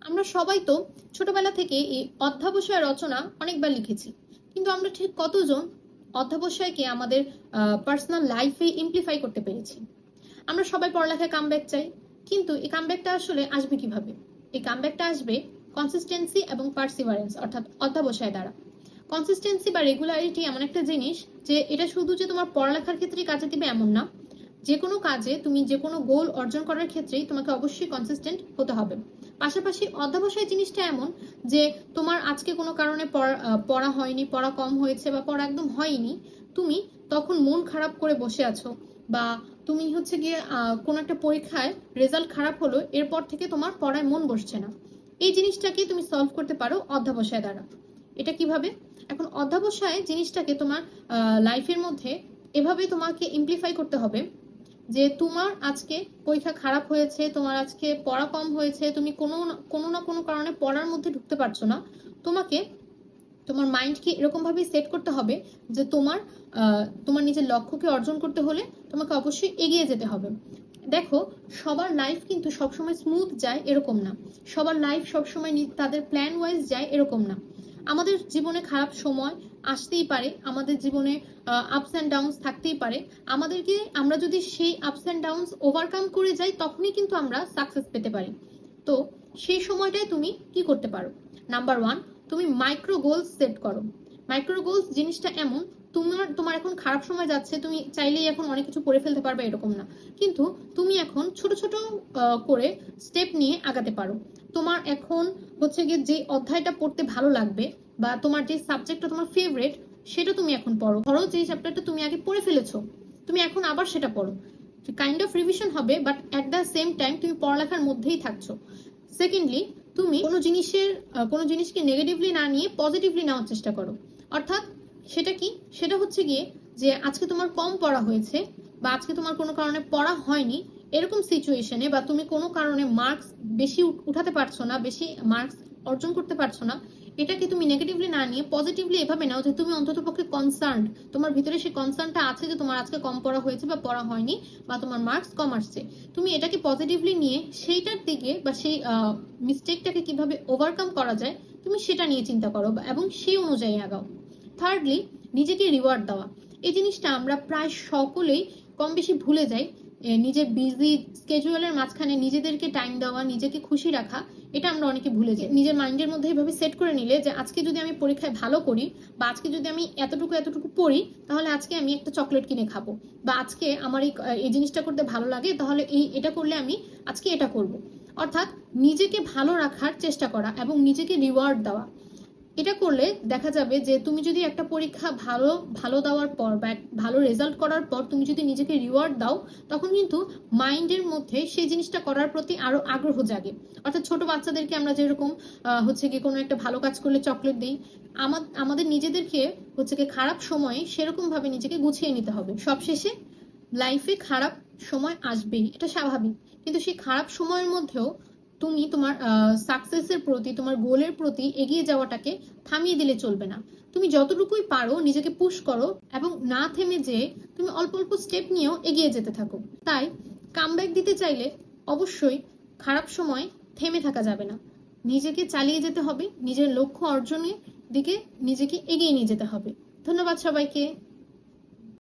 আমরা সবাই তো ছোটবেলা থেকে এই অধ্যাবসায় রচনা অনেকবার লিখেছি, কিন্তু আমরা ঠিক কতজন অধ্যাবসায়কে আমাদের পার্সোনাল লাইফে ইমপ্লিফাই করতে পেরেছি? আমরা সবাই পড়ালেখায় কামব্যাক চাই, কিন্তু এই কামব্যাকটা আসলে আসবে কিভাবে? এই কামব্যাকটা আসবে কনসিস্টেন্সি এবং পার্সিভারেন্স অর্থাৎ অধ্যাবসায় দ্বারা। কনসিস্টেন্সি বা রেগুলারিটি এমন একটা জিনিস যে এটা শুধু যে তোমার পড়ালেখার ক্ষেত্রেই কাজে দিবে এমন না। যে কোনো কাজে তুমি যে কোনো গোল অর্জন করার ক্ষেত্রেই তোমাকে অবশ্যই কনসিস্টেন্ট হতে হবে। পাশাপাশি অধ্যবসায় জিনিসটা এমন যে তোমার আজকে কোনো কারণে পড়া হয়নি, পড়া কম হয়েছে বা পড়া একদম হয়নি, তুমি তখন মন খারাপ করে বসে আছো, বা তুমি হচ্ছে গিয়ে কোনো একটা পরীক্ষায় রেজাল্ট খারাপ হলো, এরপর থেকে তোমার পড়ায় মন বসছে না। এই জিনিসটাকে তুমি সলভ করতে পারো অধ্যবসায় দ্বারা। এটা কিভাবে? এখন অধ্যবসায় জিনিসটাকে তোমার লাইফের মধ্যে এভাবে তোমাকে ইমপ্লিফাই করতে হবে যে তোমার আজকে পরীক্ষা খারাপ হয়েছে, তোমার আজকে পড়া কম হয়েছে, তুমি কোনো না কোনো কারণে পড়ার মধ্যে ঢুকতে পারছো না। তোমাকে তোমার মাইন্ডকে এরকম ভাবে সেট করতে হবে যে তোমার নিজের লক্ষ্যকে অর্জন করতে হলে তোমাকে অবশ্যই এগিয়ে যেতে হবে। দেখো, সবার লাইফ কিন্তু সবসময় স্মুথ যায় এরকম না, সবার লাইফ সবসময় তাদের প্ল্যান ওয়াইজ যায় এরকম না। আমাদের জীবনে খারাপ সময় আসতেই পারে, আমাদের জীবনে আপস অ্যান্ড ডাউনস থাকতেই পারে। আমরা যদি সেই আপস অ্যান্ড ডাউনস ওভারকাম করে যাই, তখনই কিন্তু আমরা সাকসেস পেতে পারি। তো সেই সময়টায় তুমি কি করতে পারো? নাম্বার ওয়ান, তুমি মাইক্রো গোলস সেট করো। মাইক্রো গোলস জিনিসটা এমন, তোমার এখন খারাপ সময় যাচ্ছে, তুমি চাইলেই এখন অনেক কিছু করে ফেলতে পারবে এরকম না, কিন্তু তুমি এখন ছোট ছোট করে স্টেপ নিয়ে আগাতে পারো। তোমার এখন হচ্ছে গিয়ে যে অধ্যায়টা পড়তে ভালো লাগবে বা তোমার যে সাবজেক্টটা তোমার ফেভারিট, সেটা তুমি এখন পড়ো। ধরো যে চ্যাপ্টারটা তুমি আগে পড়ে ফেলেছো, তুমি এখন আবার সেটা পড়ো। কাইন্ড অফ রিভিশন হবে, but at the same time তুমি পড়ালেখার মধ্যেই থাকছো। সেকেন্ডলি, তুমি কোনো জিনিসকে নেগেটিভলি না নিয়ে পজিটিভলি নেওয়ার চেষ্টা করো। অর্থাৎ সেটা হচ্ছে গিয়ে যে আজকে তোমার কম পড়া হয়েছে বা আজকে তোমার কোনো কারণে পড়া হয়নি, এরকম সিচুয়েশনে বা তুমি কোনো কারণে মার্কস বেশি উঠাতে পারছো না, বেশি মার্কস অর্জন করতে পারছো না, এটাকে তুমি নেগেটিভলি না নিয়ে পজিটিভলি এভাবে নাও যে তুমি অন্ততপক্ষে কনসার্ন, তোমার ভিতরে সেই কনসার্নটা আছে যে তোমার আজকে কম পড়া হয়েছে বা পড়া হয়নি বা তোমার মার্কস কম আসছে। তুমি এটাকে পজিটিভলি নিয়ে সেইটার দিকে বা সেই মিস্টেকটাকে কিভাবে ওভারকাম করা যায় তুমি সেটা নিয়ে চিন্তা করো এবং সেই অনুযায়ী আগাও। থার্ডলি, নিজেকে রিওয়ার্ড দেওয়া। এই জিনিসটা আমরা প্রায় সকলেই কম বেশি ভুলে যাই। নিজের বিজি স্কেজুয়ালের মাঝখানে নিজেদেরকে টাইম দেওয়া, নিজেকে খুশি রাখা, এটা আমরা অনেকে ভুলে যাই। নিজের মাইন্ডের মধ্যে এভাবে সেট করে নিলে যে আজকে যদি আমি পরীক্ষায় ভালো করি বা আজকে যদি আমি এতটুকু পড়ি, তাহলে আজকে আমি একটা চকলেট কিনে খাবো, বা আজকে আমার এই জিনিসটা করতে ভালো লাগে, তাহলে এটা করলে আমি আজকে এটা করব। অর্থাৎ নিজেকে ভালো রাখার চেষ্টা করা এবং নিজেকে রিওয়ার্ড দেওয়া। এটা করলে দেখা যাবে যে তুমি যদি একটা পরীক্ষা ভালো দেওয়ার পর বা ভালো রেজাল্ট করার পর তুমি যদি নিজেকে রিওয়ার্ড দাও, তখন কিন্তু মাইন্ডের মধ্যে সেই জিনিসটা করার প্রতি আরো আগ্রহ জাগে। অর্থাৎ ছোট বাচ্চাদেরকে আমরা যেরকম হচ্ছে কি কোনো একটা ভালো কাজ করলে চকলেট দিই, আমাদের নিজেদেরকে হচ্ছে কি খারাপ সময়ে সেরকম ভাবে নিজেকে গুছিয়ে নিতে হবে। সবশেষে, লাইফে খারাপ সময় আসবেই, এটা স্বাভাবিক, কিন্তু সেই খারাপ সময়ের মধ্যেও তুমি তোমার সাকসেসের প্রতি, তোমার গোলের প্রতি এগিয়ে যাওয়াটাকে থামিয়ে দিলে চলবে না। তুমি যতটুকুই পারো নিজেকে পুশ করো এবং না থেমে যেয়ে তুমি অল্প অল্প স্টেপ নিয়েও এগিয়ে যেতে থাকো। তাই কামব্যাক দিতে চাইলে অবশ্যই খারাপ সময় থেমে থাকা যাবে না, নিজেকে চালিয়ে যেতে হবে, নিজের লক্ষ্য অর্জনের দিকে নিজেকে এগিয়ে নিয়ে যেতে হবে। ধন্যবাদ সবাইকে।